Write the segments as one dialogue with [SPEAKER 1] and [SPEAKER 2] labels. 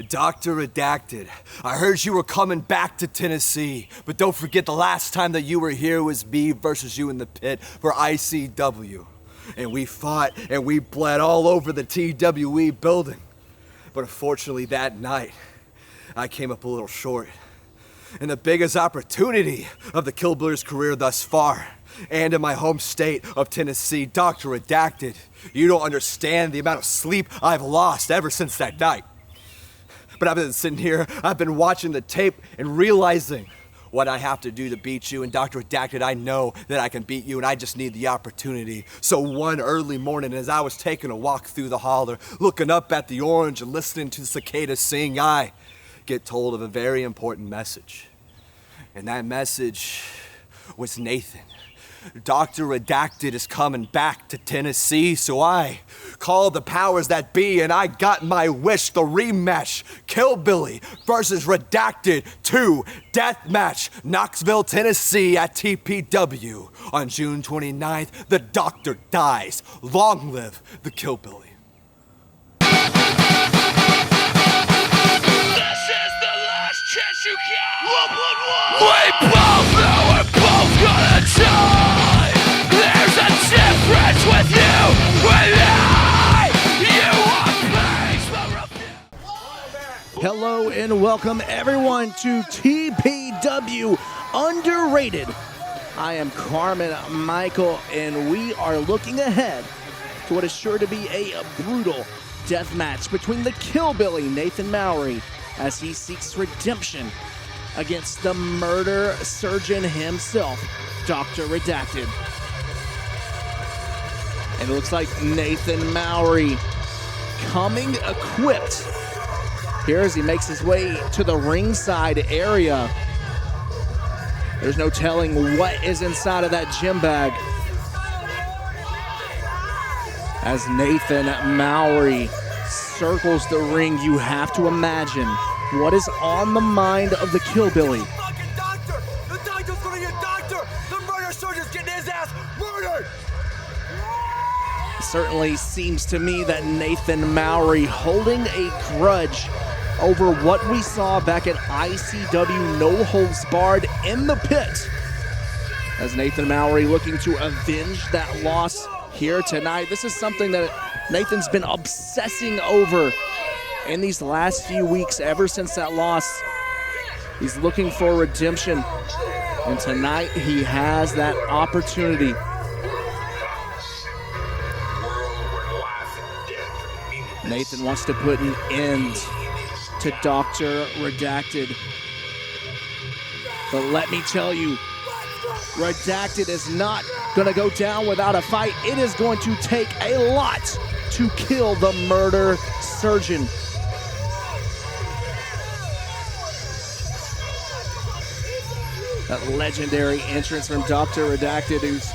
[SPEAKER 1] Dr. Redacted, I heard you were coming back to Tennessee, but don't forget the last time that you were here was me versus you in the pit for ICW. And we fought and we bled all over the TWE building. But unfortunately that night, I came up a little short. And the biggest opportunity of the Killbilly's career thus far, and in my home state of Tennessee, Dr. Redacted, you don't understand the amount of sleep I've lost ever since that night. But I've been sitting here, I've been watching the tape and realizing what I have to do to beat you. And Dr. Redacted, I know that I can beat you and I just need the opportunity. So one early morning as I was taking a walk through the holler, looking up at the orange and listening to the cicadas sing, I get told of a very important message. And that message was Nathan. Dr. Redacted is coming back to Tennessee, so I called the powers that be and I got my wish, the rematch, Killbilly versus Redacted 2 Deathmatch, Knoxville, Tennessee at TPW. On June 29th, the doctor dies. Long live the Killbilly.
[SPEAKER 2] This is the last chance you got! We both know we're both gonna die! There's a difference with you, with I! You are pace, but
[SPEAKER 3] Hello and welcome everyone to TPW Underrated. I am Carmen Michael and we are looking ahead to what is sure to be a brutal death match between the Killbilly Nathan Mowery as he seeks redemption against the murder surgeon himself, Dr. Redacted. And it looks like Nathan Mowery coming equipped here as he makes his way to the ringside area. There's no telling what is inside of that gym bag. As Nathan Mowery circles the ring, you have to imagine what is on the mind of the Killbilly.
[SPEAKER 1] The doctor's gonna get doctor! The murder surgeon's getting his ass murdered!
[SPEAKER 3] It certainly seems to me that Nathan Mowery holding a grudge over what we saw back at ICW No Holds Barred in the pit. As Nathan Mowery looking to avenge that loss here tonight. This is something that Nathan's been obsessing over in these last few weeks ever since that loss. He's looking for redemption, and tonight he has that opportunity. Nathan wants to put an end to Dr. Redacted. But let me tell you, Redacted is not gonna go down without a fight. It is going to take a lot to kill the murder surgeon. That legendary entrance from Dr. Redacted, who's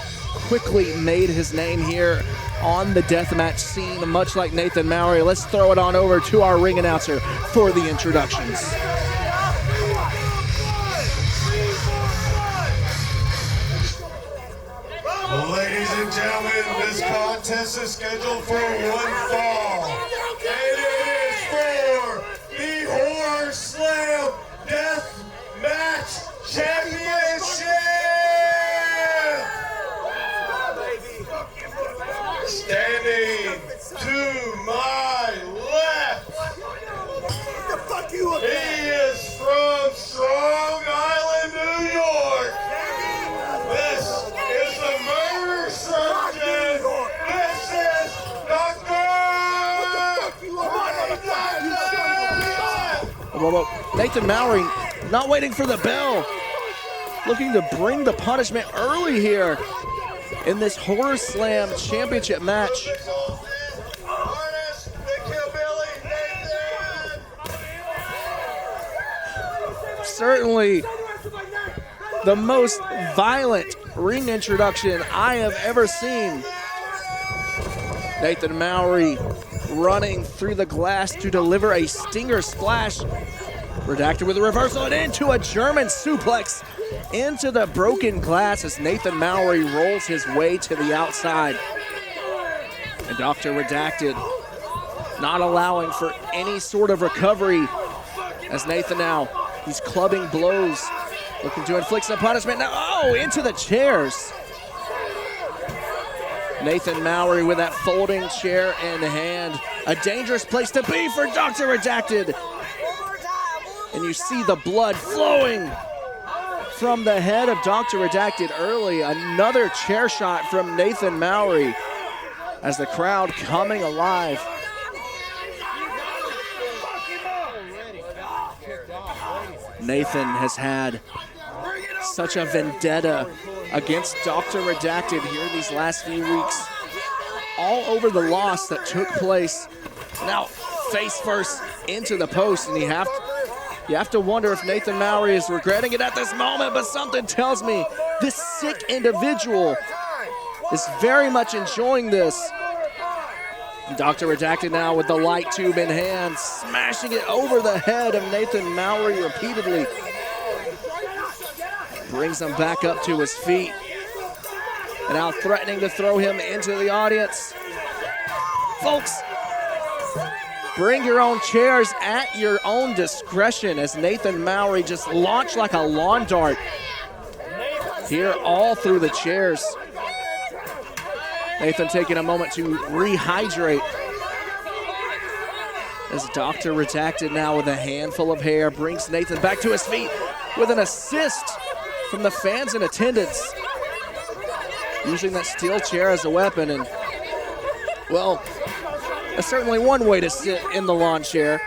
[SPEAKER 3] quickly made his name here on the deathmatch scene, much like Nathan Mowery. Let's throw it on over to our ring announcer for the introductions.
[SPEAKER 4] Ladies and gentlemen, this contest is scheduled for one fall. And it is for the Horror Slam Death Match Championship! Standing to my left, he is from Strong Island, New York. This is the murder surgeon. This is Dr.
[SPEAKER 3] Nathan Mowery not waiting for the bell, looking to bring the punishment early here in this Horror Slam Championship match. Certainly the most violent ring introduction I have ever seen. Nathan Mowery running through the glass to deliver a stinger splash. Redacted with a reversal and into a German suplex into the broken glass as Nathan Mowery rolls his way to the outside. And Dr. Redacted not allowing for any sort of recovery as Nathan now, he's clubbing blows, looking to inflict some punishment. Now, oh, into the chairs. Nathan Mowery with that folding chair in hand. A dangerous place to be for Dr. Redacted. And you see the blood flowing from the head of Dr. Redacted early. Another chair shot from Nathan Mowery as the crowd coming alive. Nathan has had such a vendetta against Dr. Redacted here these last few weeks. All over the loss that took place. Now face first into the post, and you have to wonder if Nathan Mowery is regretting it at this moment, but something tells me this sick individual is very much enjoying this. Dr. Redacted now with the light tube in hand, smashing it over the head of Nathan Mowery repeatedly. Brings him back up to his feet. And now threatening to throw him into the audience. Folks, bring your own chairs at your own discretion as Nathan Mowery just launched like a lawn dart here all through the chairs. Nathan taking a moment to rehydrate as Dr. Redacted now with a handful of hair brings Nathan back to his feet with an assist from the fans in attendance. Using that steel chair as a weapon, and well, that's certainly one way to sit in the lawn chair.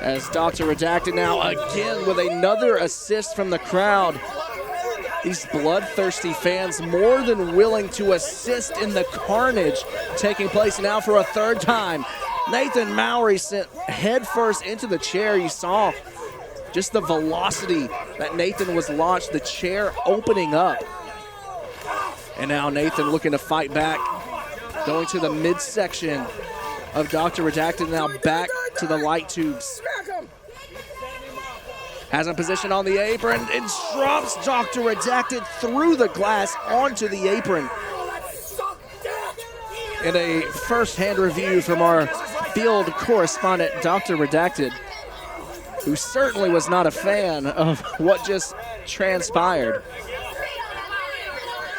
[SPEAKER 3] As Dr. Redacted now again with another assist from the crowd. These bloodthirsty fans more than willing to assist in the carnage taking place now for a third time. Nathan Mowery sent headfirst into the chair. You saw just the velocity that Nathan was launched, the chair opening up. And now Nathan looking to fight back, going to the midsection of Dr. Redacted, now back to the light tubes. Has him positioned on the apron and drops Dr. Redacted through the glass onto the apron. In a first-hand review from our field correspondent, Dr. Redacted, who certainly was not a fan of what just transpired.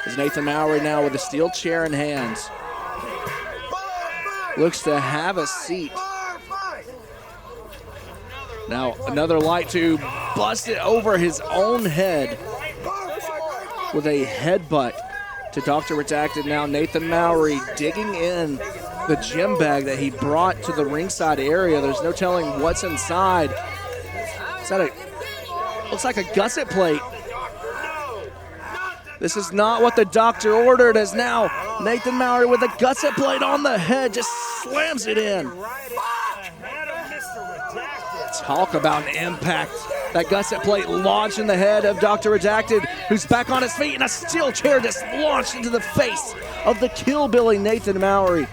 [SPEAKER 3] As Nathan Mowery now with a steel chair in hand, looks to have a seat. Now another light tube busted over his own head with a headbutt to Dr. Redacted. Now Nathan Mowery digging in the gym bag that he brought to the ringside area. There's no telling what's inside. Is that looks like a gusset plate. This is not what the doctor ordered, as now Nathan Mowery with a gusset plate on the head just slams it in. Talk about an impact. That gusset plate launched in the head of Dr. Redacted, who's back on his feet, and a steel chair just launched into the face of the Killbilly Nathan Mowery.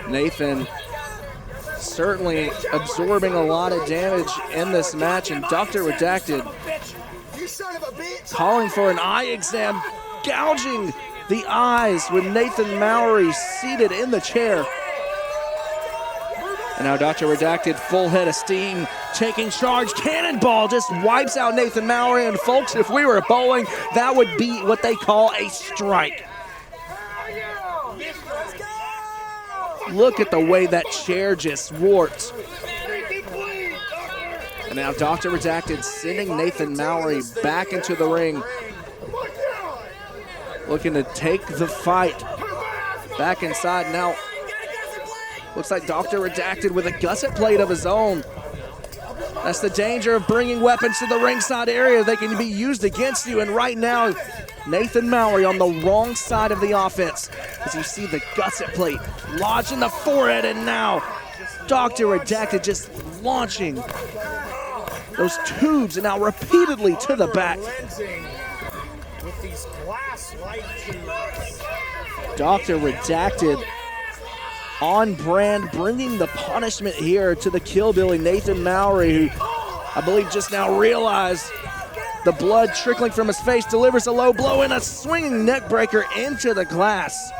[SPEAKER 3] Nathan certainly absorbing a lot of damage in this match, and Dr. Redacted calling for an eye exam, gouging the eyes with Nathan Mowery seated in the chair. And now Dr. Redacted, full head of steam, taking charge. Cannonball just wipes out Nathan Mowery, and folks, if we were bowling, that would be what they call a strike. Look at the way that chair just warped. And now Dr. Redacted sending Nathan Mowery back into the ring. Looking to take the fight back inside. Now, looks like Dr. Redacted with a gusset plate of his own. That's the danger of bringing weapons to the ringside area. They can be used against you. And right now, Nathan Mowery on the wrong side of the offense, as you see the gusset plate lodged in the forehead, and now Dr. Redacted just launching those tubes, and now repeatedly to the back. Dr. Redacted on brand, bringing the punishment here to the Killbilly Nathan Mowery, who I believe just now realized The blood trickling from his face, delivers a low blow and a swinging neck breaker into the glass.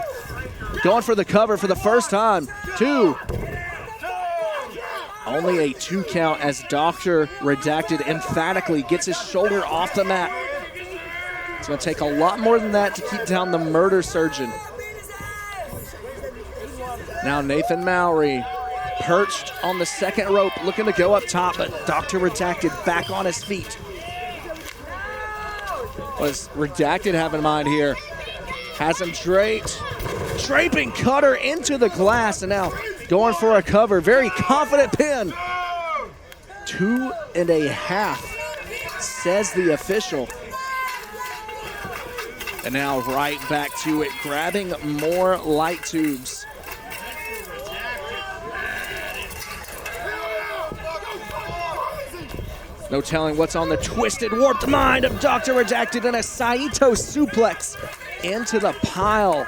[SPEAKER 3] Going for the cover for the first time. 2. Only a 2 count as Dr. Redacted emphatically gets his shoulder off the mat. It's going to take a lot more than that to keep down the murder surgeon. Now Nathan Mowery perched on the second rope, looking to go up top, but Dr. Redacted back on his feet. What does Redacted have in mind here? Has him draped. Draping cutter into the glass, and now going for a cover. Very confident pin. 2.5, says the official. And now right back to it, grabbing more light tubes. No telling what's on the twisted, warped mind of Dr. Redacted, and a Saito suplex into the pile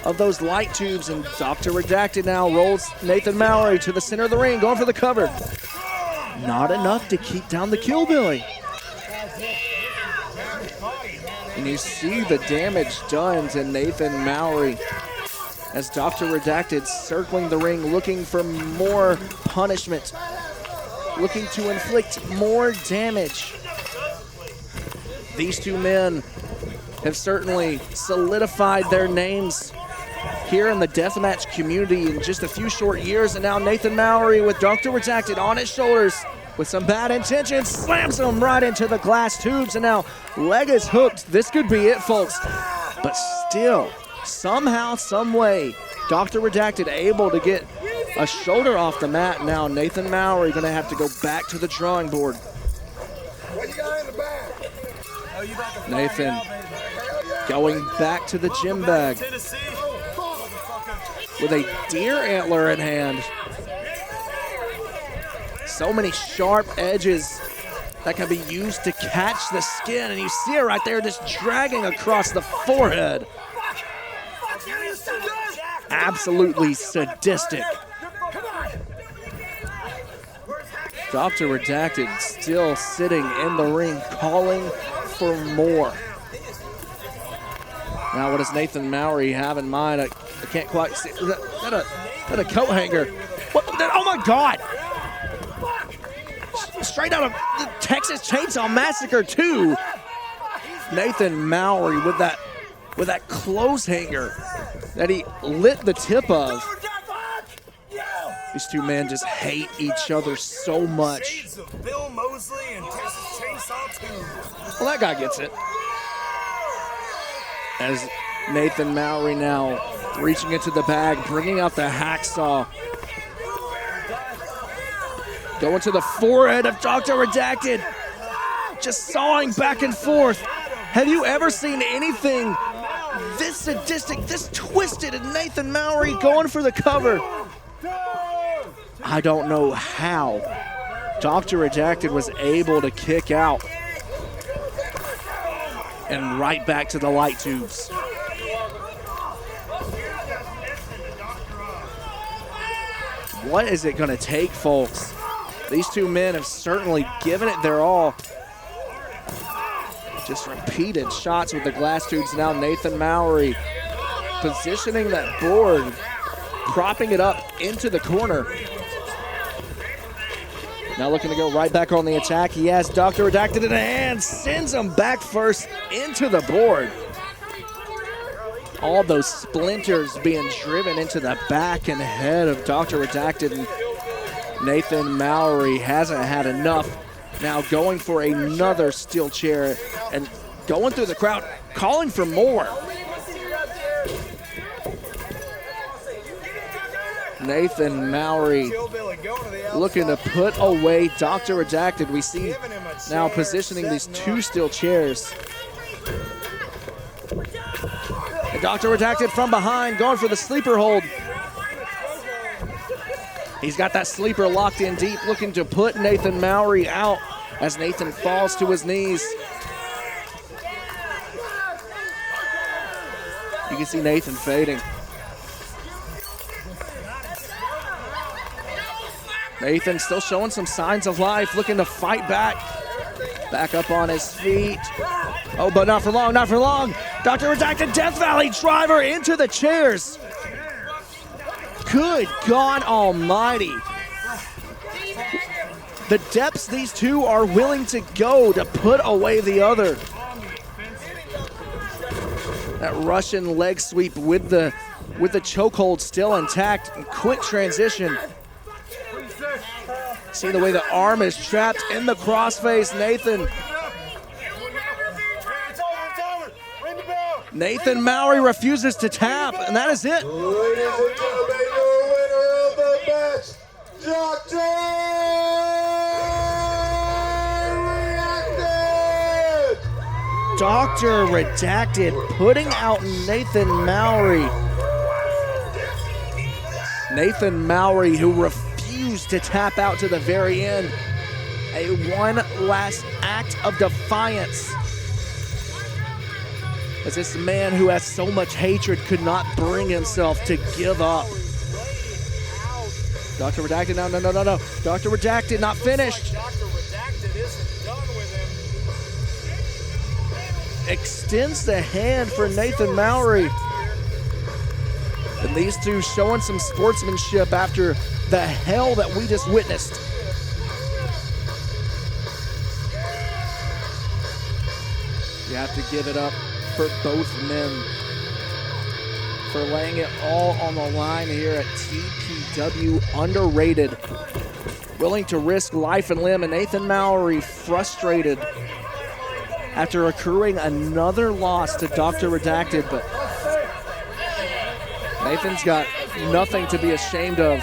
[SPEAKER 3] of those light tubes. And Dr. Redacted now rolls Nathan Mowery to the center of the ring, going for the cover. Not enough to keep down the Killbilly. And you see the damage done to Nathan Mowery as Dr. Redacted circling the ring, looking for more punishment, looking to inflict more damage. These two men have certainly solidified their names here in the deathmatch community in just a few short years, and now Nathan Mowery with Dr. Redacted on his shoulders with some bad intentions, slams him right into the glass tubes, and now leg is hooked. This could be it, folks. But still, somehow, some way, Dr. Redacted able to get a shoulder off the mat. Now Nathan Mowery gonna have to go back to the drawing board.
[SPEAKER 4] What you got in the bag?
[SPEAKER 3] Nathan going back to the gym bag with a deer antler in hand. So many sharp edges that can be used to catch the skin, and you see it right there just dragging across the forehead. Absolutely sadistic. Dr. Redacted still sitting in the ring, calling for more. Now, what does Nathan Mowery have in mind? I can't quite see. Is that a coat hanger? What? Oh my God! Straight out of the Texas Chainsaw Massacre 2. Nathan Mowery with that clothes hanger that he lit the tip of. These two men just hate each other so much. Well, that guy gets it. As Nathan Mowery now reaching into the bag, bringing out the hacksaw. Going to the forehead of Dr. Redacted. Just sawing back and forth. Have you ever seen anything this sadistic, this twisted, and Nathan Mowery going for the cover? I don't know how Dr. Redacted was able to kick out. And right back to the light tubes. What is it going to take, folks? These two men have certainly given it their all. Just repeated shots with the glass tubes. Now Nathan Mowery positioning that board, propping it up into the corner. Now looking to go right back on the attack. He has Dr. Redacted in the hand, sends him back first into the board. All those splinters being driven into the back and head of Dr. Redacted. And Nathan Mowery hasn't had enough. Now going for another steel chair and going through the crowd, calling for more. Nathan Mowery looking to put away Dr. Redacted. We see now positioning these two steel chairs. And Dr. Redacted from behind going for the sleeper hold. He's got that sleeper locked in deep, looking to put Nathan Mowery out as Nathan falls to his knees. You can see Nathan fading. Nathan still showing some signs of life, looking to fight back. Back up on his feet. Oh, but not for long, not for long. Dr. Redacted Death Valley driver into the chairs. Good God almighty. The depths these two are willing to go to put away the other. That Russian leg sweep with the chokehold still intact. And quick transition. See the way the arm is trapped in the crossface. Nathan Mowery refuses to tap, and that is it.
[SPEAKER 4] Ladies and gentlemen, your winner of the match,
[SPEAKER 3] Dr. Redacted putting out Nathan Mowery. Nathan Mowery, who refused to tap out to the very end. A one last act of defiance. As this man who has so much hatred could not bring himself to give up. Dr. Redacted, no. Dr. Redacted not finished.
[SPEAKER 4] Dr. Redacted isn't done with him.
[SPEAKER 3] Extends the hand for Nathan Mowery. And these two showing some sportsmanship after the hell that we just witnessed. You have to give it up for both men for laying it all on the line here at TPW. Underrated, willing to risk life and limb, and Nathan Mowery frustrated after accruing another loss to Dr. Redacted, but Nathan's got nothing to be ashamed of.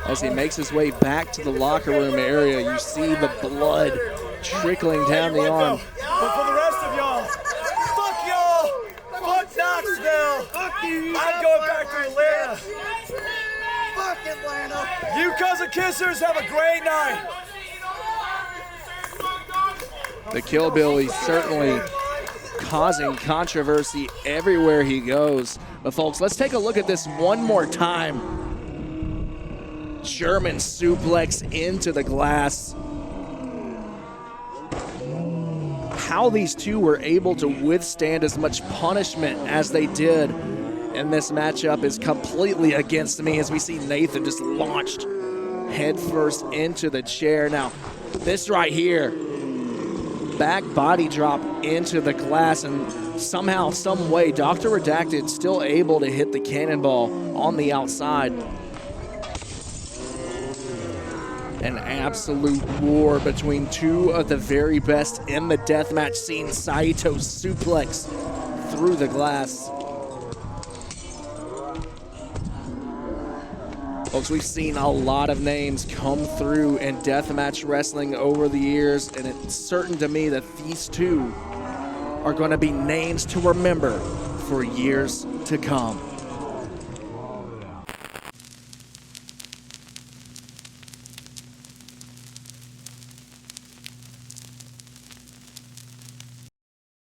[SPEAKER 3] As he makes his way back to the locker room area, you see the blood trickling down the arm.
[SPEAKER 1] But for the rest of y'all, fuck y'all! Fuck Knoxville! Fuck you! I'm going back to Atlanta! Fuck Atlanta! You cousin kissers have a great night!
[SPEAKER 3] The Killbilly certainly causing controversy everywhere he goes. But folks, let's take a look at this one more time. German suplex into the glass. How these two were able to withstand as much punishment as they did in this matchup is completely against me, as we see Nathan just launched headfirst into the chair. Now, this right here, back body drop into the glass, and somehow, some way, Dr. Redacted still able to hit the cannonball on the outside. An absolute war between two of the very best in the deathmatch scene. Saito suplex through the glass. Folks, we've seen a lot of names come through in deathmatch wrestling over the years, and it's certain to me that these two are going to be names to remember for years to come.